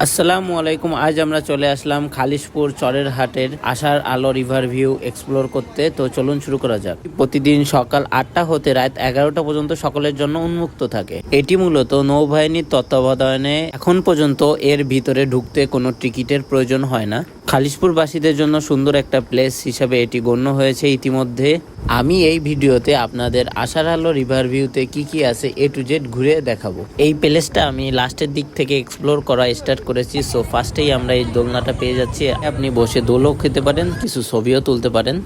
আসসালামু আলাইকুম। আজ আমরা চলে আসলাম খালিশপুর চরের হাটের আশার আলো রিভার ভিউ এক্সপ্লোর করতে। তো চলুন শুরু করা যাক। প্রতিদিন সকাল 8টা হতে রাত 11টা পর্যন্ত সকলের জন্য উন্মুক্ত থাকে। এটি মূলত নৌবাহিনীর তত্ত্বাবধানে এখন পর্যন্ত এর ভিতরে ঢুকতে কোনো টিকিটের প্রয়োজন হয় না। খালিশপুরবাসীদের জন্য সুন্দর একটা প্লেস হিসাবে এটি গণ্য হয়েছে ইতিমধ্যে। আমি এই ভিডিওতে আপনাদের আশার আলো রিভার ভিউতে কি আছে A to Z ঘুরে দেখাবো। এই প্লেসটা আমি লাস্টের দিক থেকে এক্সপ্লোর করা স্টার্ট করেছি। সো ফার্স্টেই আমরা এই দোলনাটা পেয়ে যাচ্ছি। আপনি বসে দোলও খেতে পারেন, কিছু ছবিও তুলতে পারেন।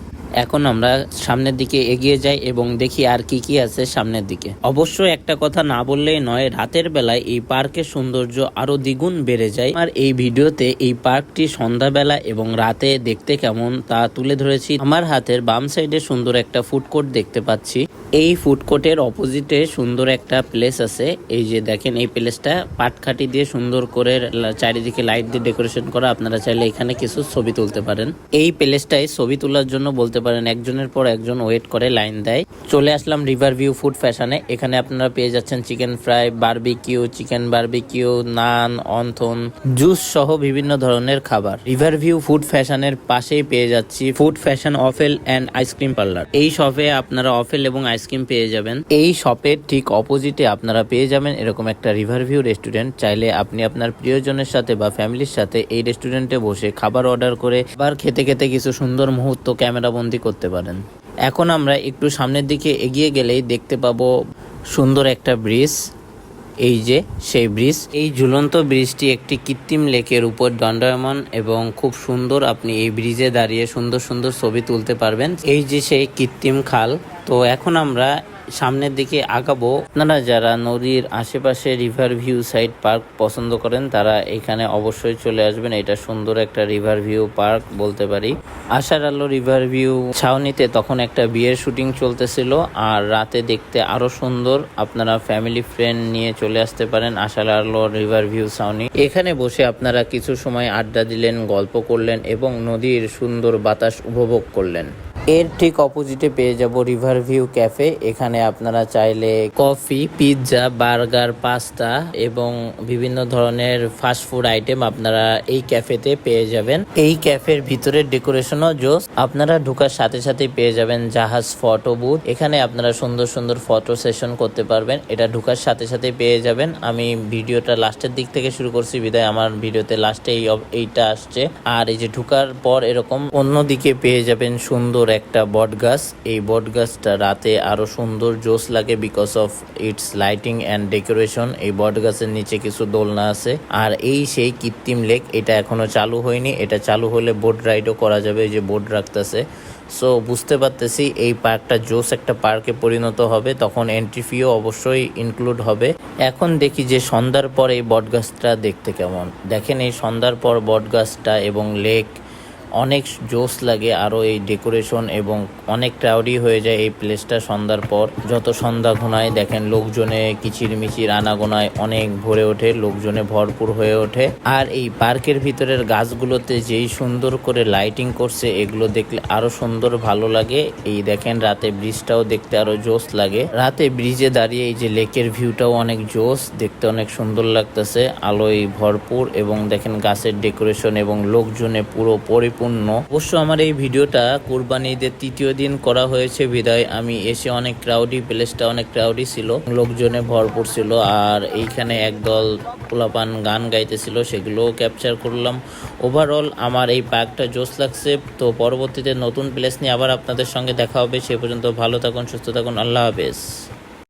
এখন আমরা সামনের দিকে এগিয়ে যাই এবং দেখি আর কি আছে সামনের দিকে। অবশ্য একটা কথা না বললেই নয়, রাতের বেলায় এই পার্কের সৌন্দর্য আরো দ্বিগুণ বেড়ে যায়। আর এই ভিডিওতে এই পার্কটি সন্ধ্যাবেলা এবং রাতে দেখতে কেমন তা তুলে ধরেছি। আমার হাতের বাম সাইডে সুন্দর একটা ফুড কোর্ট দেখতে পাচ্ছি। এই ফুড কোর্টের অপোজিটে সুন্দর একটা প্লেস আছে। এই যে দেখেন, এই প্লেসটা পাটকাঠি দিয়ে সুন্দর করে চারিদিকে লাইট দিয়ে ডেকোরেশন করা। আপনারা চাইলে এখানে কিছু ছবি তুলতে পারেন। এই প্লেসটাই ছবি তোলার জন্য বলতে পারেন একজনের পর একজন ওয়েট করে লাইন দেয়। চলে আসলাম রিভার ভিউ ফুড ফ্যাশনে। এখানে আপনারা পেয়ে যাচ্ছেন chicken fry, barbecue, chicken barbecue, naan, wonton, juice সহ বিভিন্ন ধরনের খাবার। রিভার ভিউ ফুড ফ্যাশনের পাশেই পেয়ে যাচ্ছি ফুড ফ্যাশন অফেল অ্যান্ড আইসক্রিম পার্লার। এই শপে আপনারা অফেল এবং আইসক্রিম পেয়ে যাবেন। এই শপের ঠিক অপোজিটে আপনারা পেয়ে যাবেন এরকম একটা রিভার ভিউ রেস্টুরেন্ট। চাইলে আপনি আপনার প্রিয়জনের সাথে বা ফ্যামিলির সাথে এই রেস্টুরেন্টে বসে খাবার অর্ডার করে আবার খেতে খেতে কিছু সুন্দর মুহূর্ত ক্যামেরা বন্দি করতে পারেন। এখন আমরা একটু সামনের দিকে এগিয়ে গেলেই দেখতে পাবো সুন্দর একটা ব্রিজ। এই যে সেই ব্রিজ। এই ঝুলন্ত ব্রিজটি একটি কৃত্রিম লেকের উপর দণ্ডায়মান এবং খুব সুন্দর। আপনি এই ব্রিজে দাঁড়িয়ে সুন্দর সুন্দর ছবি তুলতে পারবেন। এই যে সেই কৃত্রিম খাল। তো এখন আমরা সামনের দিকে আগাবো। আপনারা যারা নদীর আশেপাশে রিভার ভিউ সাইড পার্ক পছন্দ করেন তারা এখানে অবশ্যই চলে আসবেন। এটা সুন্দর একটা রিভার ভিউ পার্ক বলতে পারি। আশার আলো রিভার ভিউ ছাউনিতে তখন একটা বিয়ের শুটিং চলতেছিল, আর রাতে দেখতে আরো সুন্দর। আপনারা ফ্যামিলি ফ্রেন্ড নিয়ে চলে আসতে পারেন আশার আলো রিভার ভিউ ছাউনি। এখানে বসে আপনারা কিছু সময় আড্ডা দিলেন, গল্প করলেন এবং নদীর সুন্দর বাতাস উপভোগ করলেন। এর ঠিক অপোজিটে পেয়ে যাব রিভার ভিউ ক্যাফে। এখানে আপনারা চাইলে কফি, পিৎজা, বার্গার, পাস্তা এবং বিভিন্ন ধরনের ফাস্টফুড আইটেম আপনারা এই ক্যাফেতে পেয়ে যাবেন। এই ক্যাফের ভিতরের ডেকোরেশনও জোস। আপনারা ঢোকার সাথে সাথে পেয়ে যাবেন জাহাজ ফটো বুথ। এখানে আপনারা সুন্দর সুন্দর ফটো সেশন করতে পারবেন। এটা ঢোকার সাথে সাথে পেয়ে যাবেন। আমি ভিডিওটা লাস্টের দিক থেকে শুরু করছি বিদায় আমার ভিডিওতে লাস্টে এইটা আসছে। আর এই যে ঢোকার পর এরকম অন্যদিকে পেয়ে যাবেন সুন্দর একটা বট গাছ। এই বট গাছটা রাতে আরো সুন্দর জোস লাগে because of its lighting and decoration. এই বট গাছের নিচে কিছু দোলনা আছে। আর এই সেই কৃত্রিম লেক, এটা এখনো চালু হয়নি। এটা চালু হলে বোট রাইডও করা যাবে, যে বোট রাখতেছে। সো বুঝতে পারতেছি এই পার্কটা জোস একটা পার্কে পরিণত হবে। তখন এন্ট্রি ফিও অবশ্যই ইনক্লুড হবে। এখন দেখি যে সন্ধ্যার পর এই বট গাছটা দেখতে কেমন। দেখেন এই সন্ধ্যার পর বট গাছটা এবং লেক অনেক জোস লাগে। আরো এই ডেকোরেশন এবং অনেক ক্রাউডি হয়ে যায় এই প্লেসটা সন্ধ্যার পর। যত সন্ধ্যা ঘনায় দেখেন লোকজনে কিচিরমিচির আনাগোনায় অনেক ভরে ওঠে, লোকজনে ভরপুর হয়ে ওঠে। আর এই পার্কের ভিতরের গাছগুলোতে যেই সুন্দর করে লাইটিং করছে, এগুলো দেখলে আরো সুন্দর ভালো লাগে। এই দেখেন রাতে ব্রিজটাও দেখতে আরো জোস লাগে। রাতে ব্রিজে দাঁড়িয়ে এই যে লেকের ভিউটাও অনেক জোস, দেখতে অনেক সুন্দর লাগতেছে। আলোয় ভরপুর এবং দেখেন গাছের ডেকোরেশন এবং লোকজনে পুরো পরিপূর্ণ। অবশ্য আমার এই ভিডিওটা কুরবানি ঈদের তৃতীয় দিন করা হয়েছে বিদায় আমি এসে অনেক ক্রাউডি, প্লেসটা অনেক ক্রাউডি ছিল, লোকজনে ভরপুর ছিল। আর এইখানে একদল পোলাপান গান গাইতেছিল, সেগুলোও ক্যাপচার করলাম। ওভারঅল আমার এই পার্কটা জোস লাগছে। তো পরবর্তীতে নতুন প্লেস নিয়ে আবার আপনাদের সঙ্গে দেখা হবে। সে পর্যন্ত ভালো থাকুন, সুস্থ থাকুন। আল্লাহ হাফেজ।